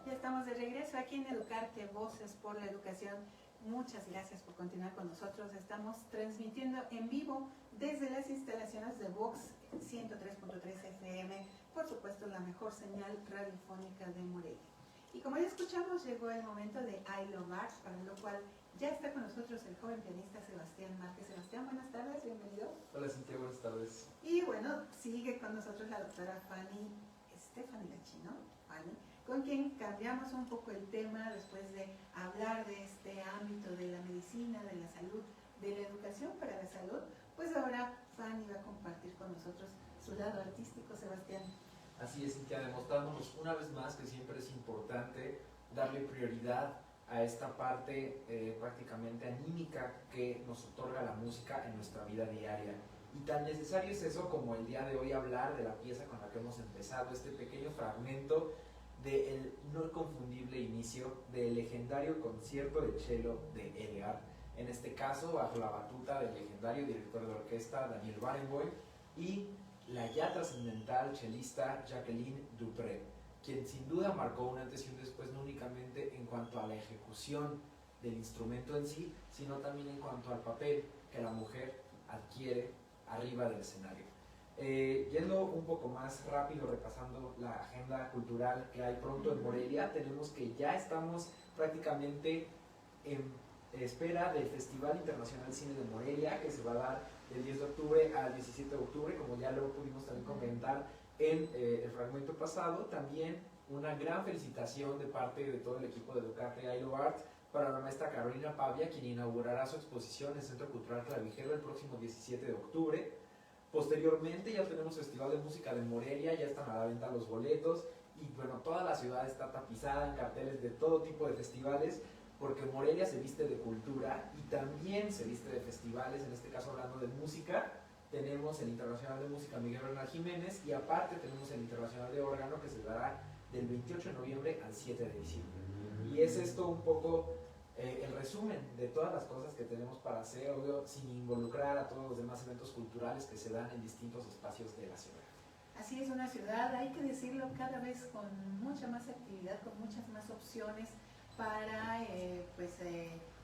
Ya estamos de regreso aquí en Educarte, Voces por la Educación. Muchas gracias por continuar con nosotros. Estamos transmitiendo en vivo desde las instalaciones de Vox 103.3 FM, por supuesto la mejor señal radiofónica de Morelia. Y como ya escuchamos, llegó el momento de I Love Art, para lo cual ya está con nosotros el joven pianista Sebastián Márquez. Sebastián, buenas tardes, bienvenido. Hola Cintia, buenas tardes. Y bueno, sigue con nosotros la doctora Stephanie Lachino, con quien cambiamos un poco el tema después de hablar de este ámbito de la medicina, de la salud, de la educación para la salud. Pues ahora Fanny va a compartir con nosotros su lado artístico. Sebastián. Así es, Cintia, demostrándonos una vez más que siempre es importante darle prioridad a esta parte prácticamente anímica que nos otorga la música en nuestra vida diaria. Y tan necesario es eso como el día de hoy hablar de la pieza con la que hemos empezado, este pequeño fragmento del no confundible inicio del legendario concierto de cello de Elgar, en este caso bajo la batuta del legendario director de orquesta Daniel Barenboim y la ya trascendental chelista Jacqueline Dupré, quien sin duda marcó un antes y un después no únicamente en cuanto a la ejecución del instrumento en sí, sino también en cuanto al papel que la mujer adquiere arriba del escenario. Yendo un poco más rápido, repasando la agenda cultural que hay pronto en Morelia, tenemos que ya estamos prácticamente en espera del Festival Internacional de Cine de Morelia, que se va a dar del 10 de octubre al 17 de octubre, como ya lo pudimos también comentar en el fragmento pasado. También una gran felicitación de parte de todo el equipo de Educarte I Love Art para la maestra Carolina Pavia, quien inaugurará su exposición en el Centro Cultural Clavijero el próximo 17 de octubre. Posteriormente ya tenemos Festival de Música de Morelia, ya están a la venta los boletos y bueno, toda la ciudad está tapizada en carteles de todo tipo de festivales, porque Morelia se viste de cultura y también se viste de festivales. En este caso, hablando de música, tenemos el Internacional de Música Miguel Bernal Jiménez y aparte tenemos el Internacional de Órgano, que se dará del 28 de noviembre al 7 de diciembre. Y es esto un poco el resumen de todas las cosas que tenemos para hacer, obvio, sin involucrar a todos los demás eventos culturales que se dan en distintos espacios de la ciudad. Así es, una ciudad, hay que decirlo, cada vez con mucha más actividad, con muchas más opciones para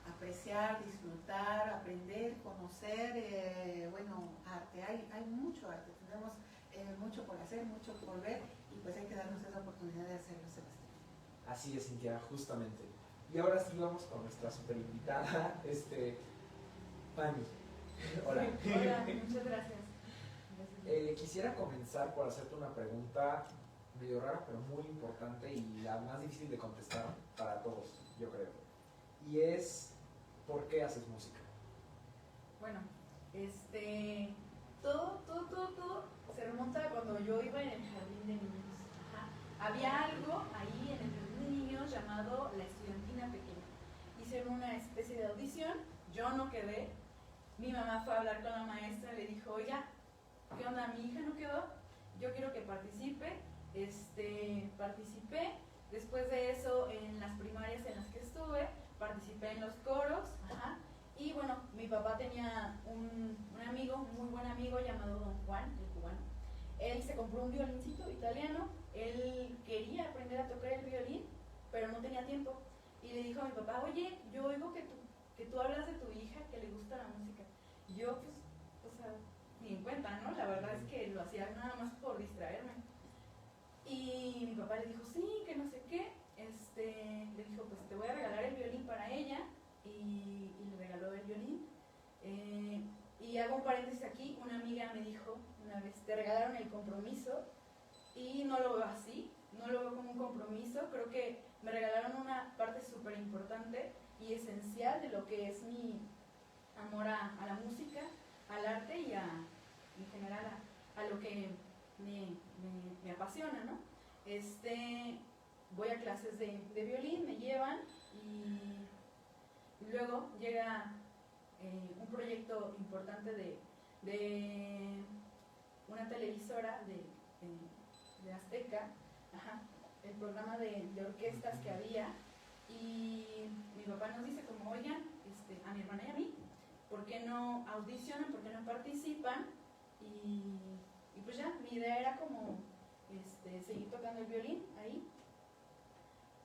apreciar, disfrutar, aprender, conocer, bueno, arte. Hay mucho arte, tenemos mucho por hacer, mucho por ver, y pues hay que darnos esa oportunidad de hacerlo, Sebastián. Así es, Cintia, justamente. Y ahora sí vamos con nuestra super invitada, Fanny. Hola. Hola, muchas gracias. Quisiera comenzar por hacerte una pregunta medio rara, pero muy importante y la más difícil de contestar para todos, yo creo. Y es, ¿por qué haces música? Bueno, todo se remonta a cuando yo iba en el jardín de niños. Ajá. Había algo ahí en el jardín de niños llamado la estudiantina pequeña. Hicieron una especie de audición, yo no quedé. Mi mamá fue a hablar con la maestra, le dijo, oiga, ¿qué onda? Mi hija no quedó, yo quiero que participe. Participé. Después de eso, en las primarias en las que estuve, participé en los coros. Ajá. Y bueno, mi papá tenía un amigo, muy buen amigo, llamado Don Juan, el cubano. Él se compró un violincito italiano. Él quería aprender a tocar el violín, pero no tenía tiempo. Y le dijo a mi papá, oye, yo oigo que tú hablas de tu hija, que le gusta la música. Y yo, pues, o sea, ni en cuenta, ¿no? La verdad es que lo hacía nada más por distraerme. Y mi papá le dijo, sí, que no sé qué. Le dijo, pues te voy a regalar el violín para ella. Y le regaló el violín. Y hago un paréntesis aquí, una amiga me dijo una vez, te regalaron el compromiso. Y no lo veo así, no lo veo como un compromiso. Creo que me regalaron una parte súper importante y esencial de lo que es mi amor a la música, al arte y en general a lo que me apasiona, ¿no? Voy a clases de violín, me llevan y luego llega un proyecto importante de una televisora de Azteca, ajá, el programa de orquestas que había, y mi papá nos dice como, oigan, a mi hermana y a mí, ¿por qué no audicionan, por qué no participan? Y pues ya, mi idea era como seguir tocando el violín ahí.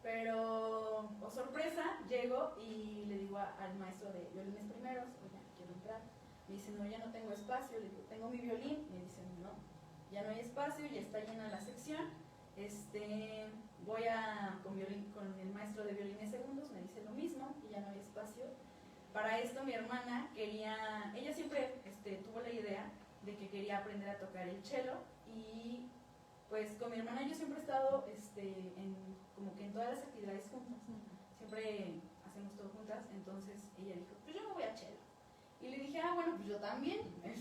Pero, oh sorpresa, llego y le digo al maestro de violines primeros, oiga, quiero entrar. Me dice, no, ya no tengo espacio. Le digo, tengo mi violín. Me dicen, no, ya no hay espacio, ya está llena la sección. Voy con el maestro de violines segundos, me dice lo mismo, y ya no hay espacio. Para esto mi hermana ella siempre tuvo la idea de que quería aprender a tocar el cello, y pues con mi hermana yo siempre he estado como que en todas las actividades juntas, siempre hacemos todo juntas. Entonces ella dijo, pues yo me voy a cello. Y le dije, bueno, pues yo también, pues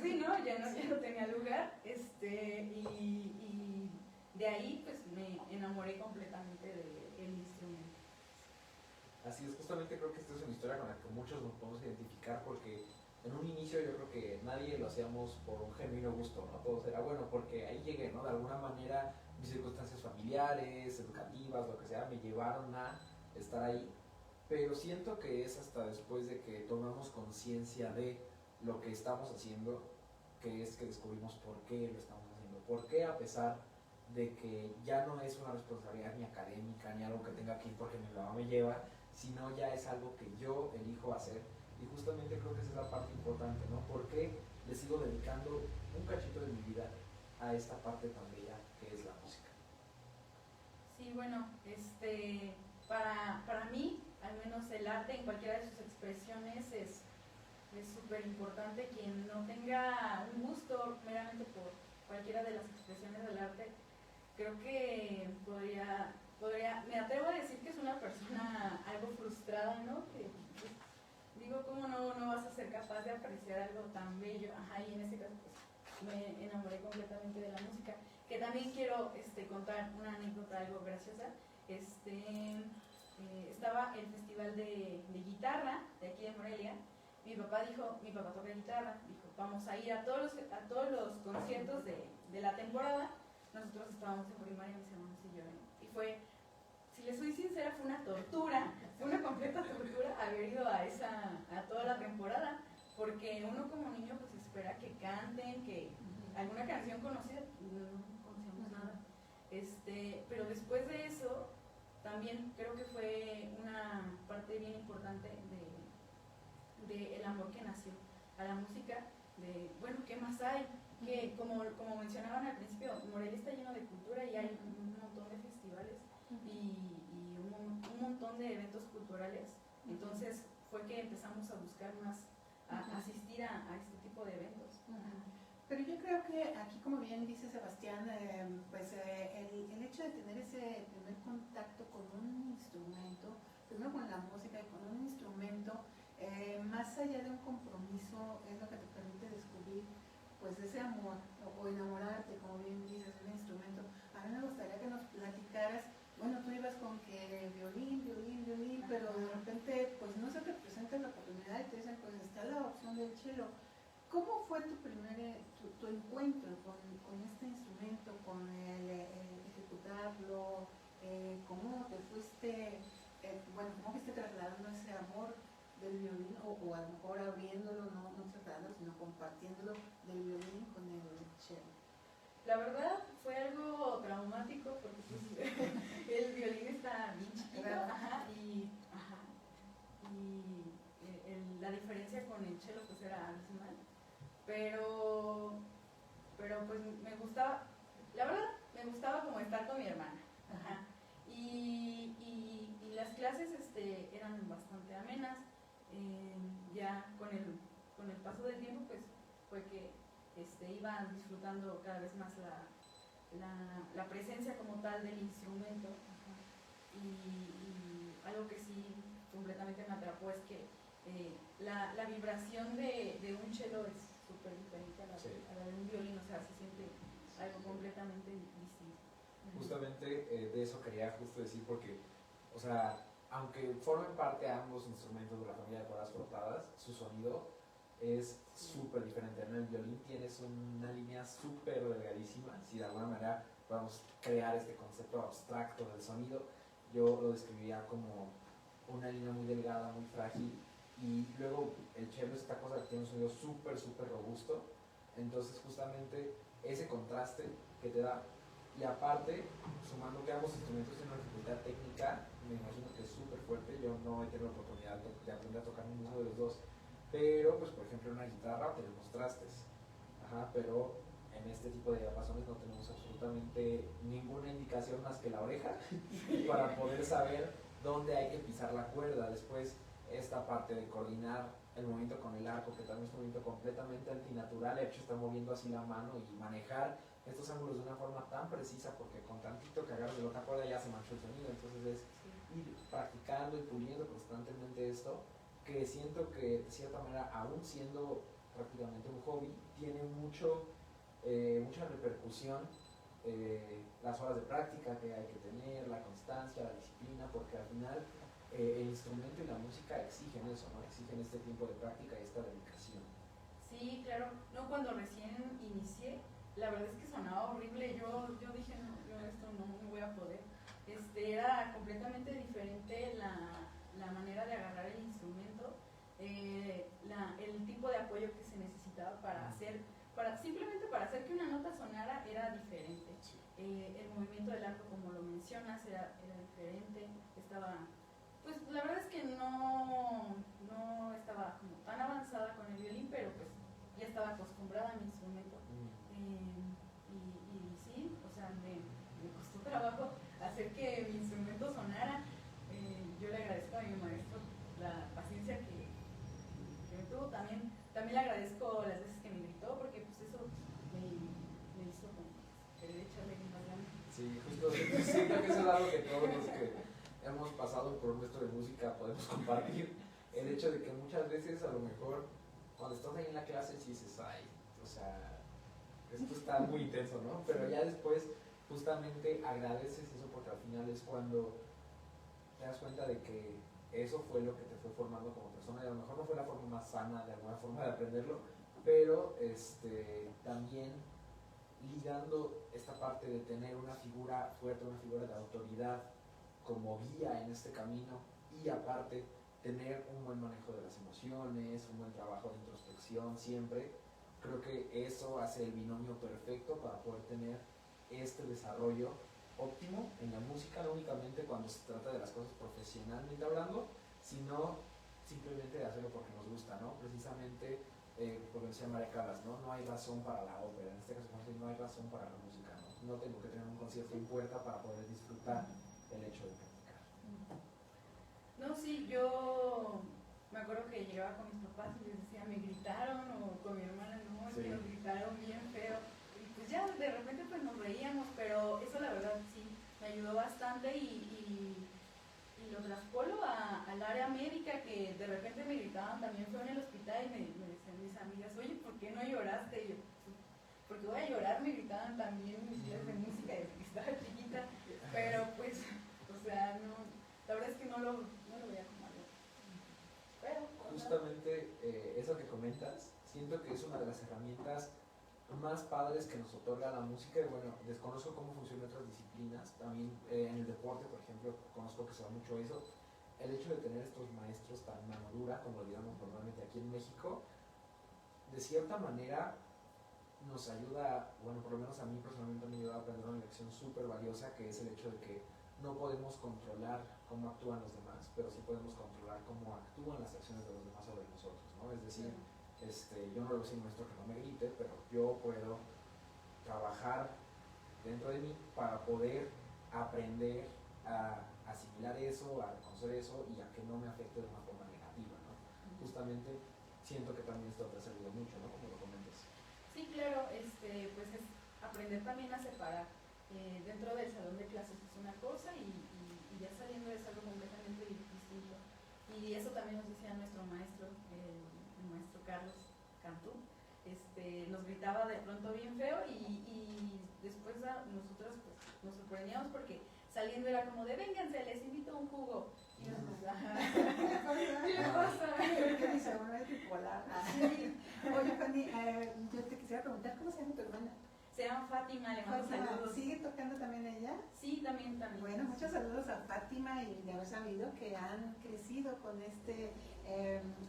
sí, ¿no? Ya no tenía lugar, y de ahí pues me enamoré completamente del instrumento. Así es, justamente creo que esta es una historia con la que muchos nos podemos identificar, porque en un inicio yo creo que nadie lo hacíamos por un genuino gusto, ¿no? Todos era bueno porque ahí llegué, ¿no? De alguna manera mis circunstancias familiares, educativas, lo que sea, me llevaron a estar ahí. Pero siento que es hasta después de que tomamos conciencia de lo que estamos haciendo, que es que descubrimos por qué lo estamos haciendo. Por qué, a pesar de que ya no es una responsabilidad ni académica, ni algo que tenga que ir porque mi mamá me lleva, sino ya es algo que yo elijo hacer. Y justamente creo que esa es la parte importante, ¿no? ¿Por qué le sigo dedicando un cachito de mi vida a esta parte tan bella que es la música? Sí, bueno, para mí, al menos el arte en cualquiera de sus expresiones es súper importante. Quien no tenga un gusto meramente por cualquiera de las expresiones del arte, creo que podría, me atrevo a decir que es una persona algo frustrada, ¿no? Que, pues, digo, ¿cómo no vas a ser capaz de apreciar algo tan bello? Ajá, y en este caso pues me enamoré completamente de la música. Que también quiero contar una anécdota algo graciosa. Estaba el festival de guitarra de aquí de Morelia. Mi papá toca guitarra, dijo, vamos a ir a todos los conciertos de la temporada. Nosotros estábamos en primaria, mis hermanos y yo, y fue, si les soy sincera, fue una tortura, fue una completa tortura haber ido a toda la temporada, porque uno como niño pues espera que canten, que alguna canción conocida, no conocíamos nada, pero después de eso, también creo que fue una parte bien importante de el amor que nació a la música, de, bueno, ¿qué más hay? Que como mencionaban al principio, Morelia está lleno de cultura y hay un montón de festivales y un montón de eventos culturales. Entonces fue que empezamos a buscar más, a asistir a este tipo de eventos. Pero yo creo que aquí, como bien dice Sebastián, pues el hecho de tener ese primer contacto con un instrumento, primero con la música y con un instrumento, más allá de un compromiso, es lo que te permite descubrir pues ese amor o enamorarte, como bien dices, un instrumento. A mí me gustaría que nos platicaras, bueno, tú ibas con que violín, pero de repente pues no se te presenta la oportunidad y te dicen pues está la opción del cello. ¿Cómo fue tu encuentro con este instrumento, con el ejecutarlo? ¿Cómo te fuiste, cómo fuiste trasladando ese amor del violín, o a lo mejor abriéndolo, no tratándolo, sino compartiéndolo del violín con el cello? La verdad fue algo traumático porque pues, el violín está bien chiquito, y la diferencia con el cello pues era abismal, pero pues me gustaba, la verdad me gustaba como estar con mi hermana, y las clases eran bastante amenas. Ya con el paso del tiempo pues fue que iba disfrutando cada vez más la presencia como tal del instrumento, y algo que sí completamente me atrapó es que la vibración de un cello es súper diferente a la de un violín, o sea, se siente algo completamente distinto. Justamente de eso quería justo decir, porque, o sea, aunque formen parte ambos instrumentos de la familia de cuerdas frotadas, su sonido es súper diferente. En el violín tienes una línea súper delgadísima. Si de alguna manera podemos crear este concepto abstracto del sonido, yo lo describiría como una línea muy delgada, muy frágil, y luego el cello es esta cosa que tiene un sonido súper robusto. Entonces justamente ese contraste que te da, Y aparte, sumando que ambos instrumentos tienen una dificultad técnica, me imagino que es súper fuerte. Yo no he tenido la oportunidad de aprender a tocar ninguno de los dos, pero pues por ejemplo en una guitarra tenemos trastes, pero en este tipo de diapasones no tenemos absolutamente ninguna indicación más que la oreja para poder saber dónde hay que pisar la cuerda. Después esta parte de coordinar el movimiento con el arco, que también es un movimiento completamente antinatural, el hecho de estar moviendo así la mano y manejar estos ángulos de una forma tan precisa, porque con tantito que agarras de la otra cuerda ya se manchó el sonido. Entonces es ir practicando y puliendo constantemente esto, que siento que de cierta manera, aún siendo prácticamente un hobby, tiene mucha repercusión, las horas de práctica que hay que tener, la constancia, la disciplina, porque al final el instrumento y la música exigen eso, ¿no? Exigen este tiempo de práctica y esta dedicación. Sí, claro. No, cuando recién inicié, la verdad es que sonaba horrible. Yo dije, no, yo esto no voy a poder. Era completamente diferente la manera de agarrar el instrumento, el tipo de apoyo que se necesitaba simplemente para hacer que una nota sonara era diferente. El movimiento del arco, como lo mencionas, era diferente. Pues la verdad es que no estaba como tan avanzada con el violín, pero pues ya estaba acostumbrada a mi instrumento. Y sí, o sea, me costó trabajo hacer que mi instrumento sonara. Yo le agradezco a mi maestro la paciencia que me tuvo. También le agradezco las veces que me gritó, porque pues eso me hizo como querer echarle más ganas. Sí, justo, sí, creo que eso es algo que todos los que hemos pasado por nuestro de música podemos compartir. El hecho de que muchas veces, a lo mejor, cuando estás ahí en la clase, sí dices, ay, o sea, esto está muy intenso, ¿no? Pero ya después, justamente agradeces eso, porque al final es cuando te das cuenta de que eso fue lo que te fue formando como persona, y a lo mejor no fue la forma más sana de alguna forma de aprenderlo, pero también ligando esta parte de tener una figura fuerte, una figura de autoridad como guía en este camino, y aparte tener un buen manejo de las emociones, un buen trabajo de introspección siempre. Creo que eso hace el binomio perfecto para poder tener este desarrollo óptimo en la música, no únicamente cuando se trata de las cosas profesionalmente hablando, sino simplemente de hacerlo porque nos gusta, ¿no? Precisamente, como decía María Callas, ¿no? No hay razón para la ópera, en este caso no hay razón para la música, ¿no? No tengo que tener un concierto en puerta para poder disfrutar el hecho de practicar. No, sí, yo me acuerdo que llegaba con mis papás y les decía, me gritaron, o con mi hermana, no, es que nos gritaron bien feo. Y pues ya de repente pues nos reíamos, pero eso la verdad sí me ayudó bastante, y lo traspolo al área médica, que de repente me gritaban también feo en el hospital, y me decían mis amigas, oye, ¿por qué no lloraste? Y yo, porque voy a llorar, me gritaban también mis clases de música desde que estaba chiquita, pero pues, o sea, no, la verdad es que no lo veía como algo. Pero, justamente eso que comentas, siento que es una de las herramientas más padres que nos otorga la música. Y bueno, desconozco cómo funcionan otras disciplinas, también en el deporte, por ejemplo, conozco que se da mucho eso. El hecho de tener estos maestros tan mano dura, como lo digamos normalmente aquí en México, de cierta manera nos ayuda, bueno, por lo menos a mí personalmente me ayuda a aprender una lección súper valiosa, que es el hecho de que no podemos controlar cómo actúan los demás, pero sí podemos controlar cómo actúan las acciones de los demás sobre nosotros, ¿no? Es decir, yo no le voy a decir a un maestro que no me grite, pero yo puedo trabajar dentro de mí para poder aprender a asimilar eso, a reconocer eso, y a que no me afecte de una forma negativa, ¿no? Justamente siento que también esto te ha servido mucho, ¿no? Como lo comentas. sí, claro, pues es aprender también a separar. Dentro del salón de clases es una cosa, y ya saliendo es algo completamente distinto. Y eso también nos decía nuestro maestro, el maestro Carlos Cantú. Nos gritaba de pronto bien feo, y después nosotros pues, nos sorprendíamos, porque saliendo era como de vénganse, les invito a un jugo. Y nosotros, ajá, ¿qué le pasa? ¿Qué dice? Uno es bipolar. Sí. Oye, Fanny, yo te quisiera preguntar, ¿cómo se llama tu hermana? Se llama Fátima, le mando saludos. ¿Sigue tocando también ella? Sí, también. Bueno, muchos saludos a Fátima, y de haber sabido que han crecido con este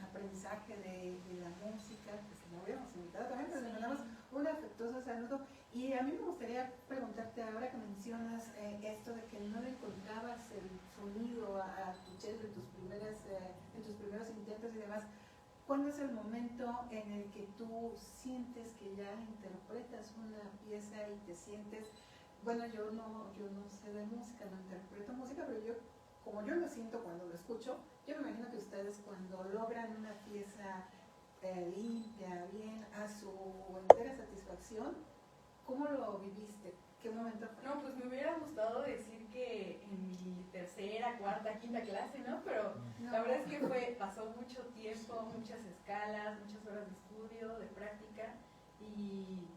aprendizaje de la música, que si no hubiéramos invitado también, pero le mandamos un afectuoso saludo. Y a mí me gustaría preguntarte, ahora que mencionas esto de que no le encontrabas el sonido a tu cello en tus primeros intentos y demás, ¿cuándo es el momento en el que tú sientes que ya interpretas una pieza y te sientes, bueno, yo no sé de música, no interpreto música, pero yo, como yo lo siento cuando lo escucho, yo me imagino que ustedes cuando logran una pieza limpia, bien, a su entera satisfacción, ¿cómo lo viviste? ¿Qué momento fue? No, pues me hubiera gustado decir que en mi tercera, cuarta, quinta clase, ¿no? Pero No. la verdad es que pasó mucho tiempo, muchas escalas, muchas horas de estudio, de práctica, y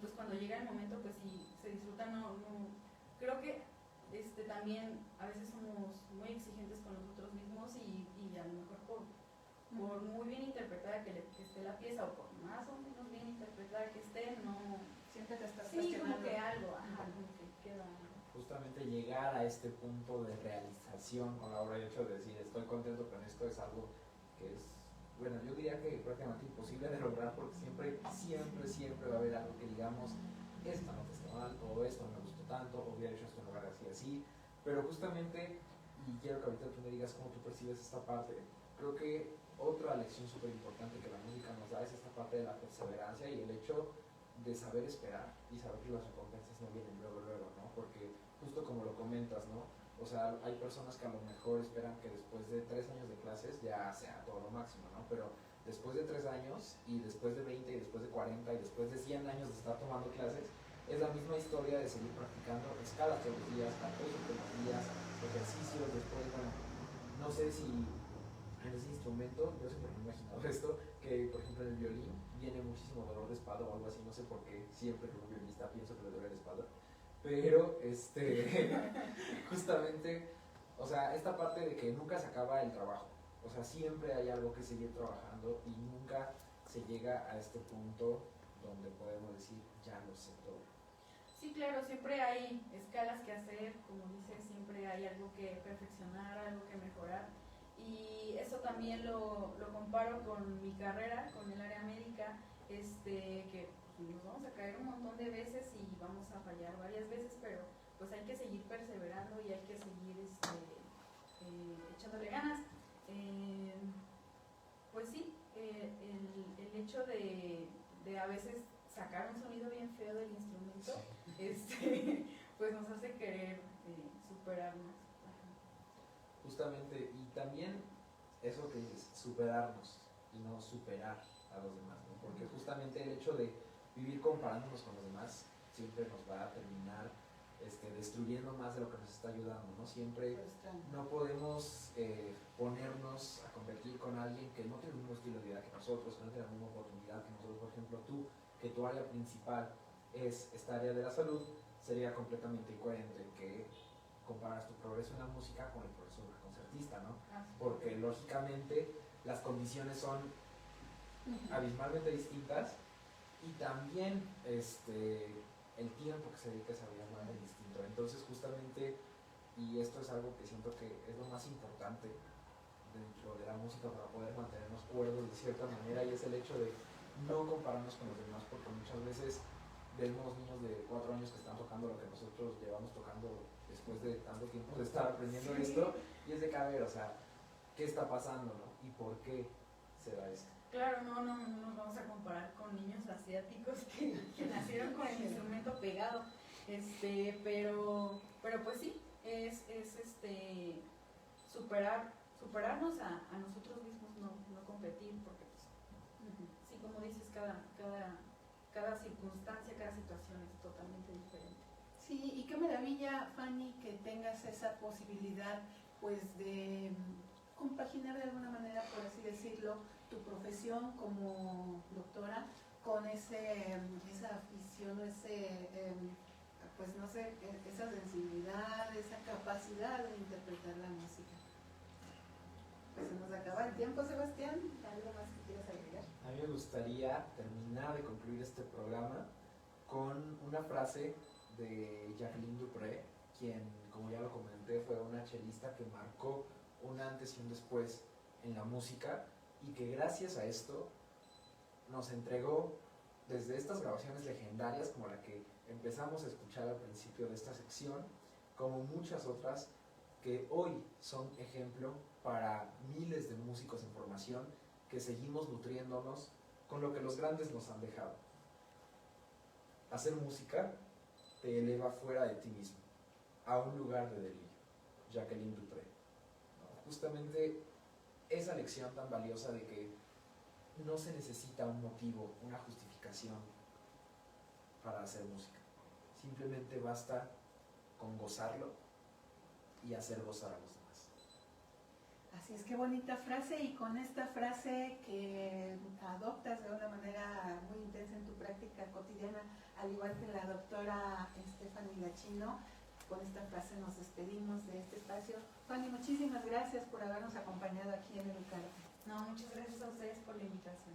pues cuando llega el momento, pues sí, se disfruta, creo que también a veces somos muy exigentes con nosotros mismos y a lo mejor por muy bien interpretada que esté la pieza o por más o menos bien interpretada que esté, no... Siempre te estás Sí, cuestionando. como que algo, como que queda... Justamente llegar a este punto de realización con la obra y hecho de decir estoy contento con esto es algo que es, bueno, yo diría que prácticamente imposible de lograr porque siempre va a haber algo que digamos esta nota está mal o esto no me gustó tanto o hubiera hecho esto en lugar de así, pero justamente, y quiero que ahorita tú me digas cómo tú percibes esta parte, creo que otra lección súper importante que la música nos da es esta parte de la perseverancia y el hecho de saber esperar y saber que las recompensas no vienen luego, ¿no? Porque justo como lo comentas, ¿no? O sea, hay personas que a lo mejor esperan que después de 3 años de clases ya sea todo lo máximo, ¿no? Pero después de 3 años y después de 20 y después de 40 y después de 100 años de estar tomando clases, es la misma historia de seguir practicando escalas todos los días, arpegios todos los días, ejercicios, después, bueno, no sé si en ese instrumento, yo siempre me he imaginado esto, que por ejemplo en el violín viene muchísimo dolor de espalda o algo así, no sé por qué, siempre que un violinista pienso que le duele la espalda, pero justamente, o sea, esta parte de que nunca se acaba el trabajo, o sea, siempre hay algo que seguir trabajando y nunca se llega a este punto donde podemos decir, ya lo sé todo. Sí, claro, siempre hay escalas que hacer, como dices, siempre hay algo que perfeccionar, algo que mejorar. Y eso también lo comparo con mi carrera, con el área médica, que pues, nos vamos a caer un montón de veces y vamos a fallar varias veces, pero pues hay que seguir perseverando y hay que seguir echándole ganas. Pues sí, el hecho de a veces sacar un sonido bien feo del instrumento, pues nos hace querer superarnos. Justamente, y también eso que dices, superarnos y no superar a los demás, ¿no? Porque justamente el hecho de vivir comparándonos con los demás siempre nos va a terminar destruyendo más de lo que nos está ayudando, ¿no? Siempre no podemos ponernos a competir con alguien que no tiene el mismo estilo de vida que nosotros, que no tiene la misma oportunidad que nosotros. Por ejemplo, tú, que tu área principal es esta área de la salud, sería completamente incoherente que comparas tu progreso en la música con el progreso de un concertista, ¿no? Porque lógicamente las condiciones son abismalmente distintas y también el tiempo que se dedica a esa vida es muy distinto. Entonces justamente, y esto es algo que siento que es lo más importante dentro de la música para poder mantenernos cuerdos de cierta manera, y es el hecho de no compararnos con los demás, porque muchas veces vemos niños de 4 años que están tocando lo que nosotros llevamos tocando después de tanto tiempo de estar aprendiendo esto, y es de caber, o sea, ¿qué está pasando, no? ¿Y por qué se da esto? Claro, no nos vamos a comparar con niños asiáticos que nacieron con el instrumento pegado, pero pues sí, es superarnos a nosotros mismos, no competir, porque pues, sí, como dices, cada circunstancia, cada situación es totalmente diferente. Sí, y qué maravilla, Fanny, que tengas esa posibilidad, pues, de compaginar de alguna manera, por así decirlo, tu profesión como doctora con esa afición, pues no sé, esa sensibilidad, esa capacidad de interpretar la música. Pues se nos acaba el tiempo, Sebastián. ¿Algo más que quieras agregar? A mí me gustaría terminar de concluir este programa con una frase de Jacqueline Dupré, quien, como ya lo comenté, fue una chelista que marcó un antes y un después en la música, y que gracias a esto nos entregó desde estas grabaciones legendarias como la que empezamos a escuchar al principio de esta sección, como muchas otras que hoy son ejemplo para miles de músicos en formación que seguimos nutriéndonos con lo que los grandes nos han dejado. Hacer música te eleva fuera de ti mismo, a un lugar de delirio. Jacqueline du Pré. Justamente esa lección tan valiosa de que no se necesita un motivo, una justificación para hacer música. Simplemente basta con gozarlo y hacer gozar a los demás. Así es, qué bonita frase, y con esta frase que adoptas de una manera muy intensa en tu práctica cotidiana, al igual que la doctora Stephanie Gachino, con esta frase nos despedimos de este espacio. Fanny, muchísimas gracias por habernos acompañado aquí en Educarte. No, muchas gracias a ustedes por la invitación.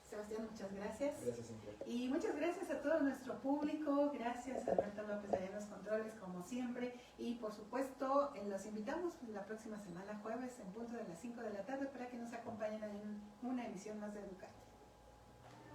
Sebastián, muchas gracias. Gracias, Cintia. Y muchas gracias a todo nuestro público. Gracias a Alberto López allá en los controles, como siempre. Y por supuesto, los invitamos la próxima semana, jueves, en punto de las 5 de la tarde, para que nos acompañen en una emisión más de Educarte.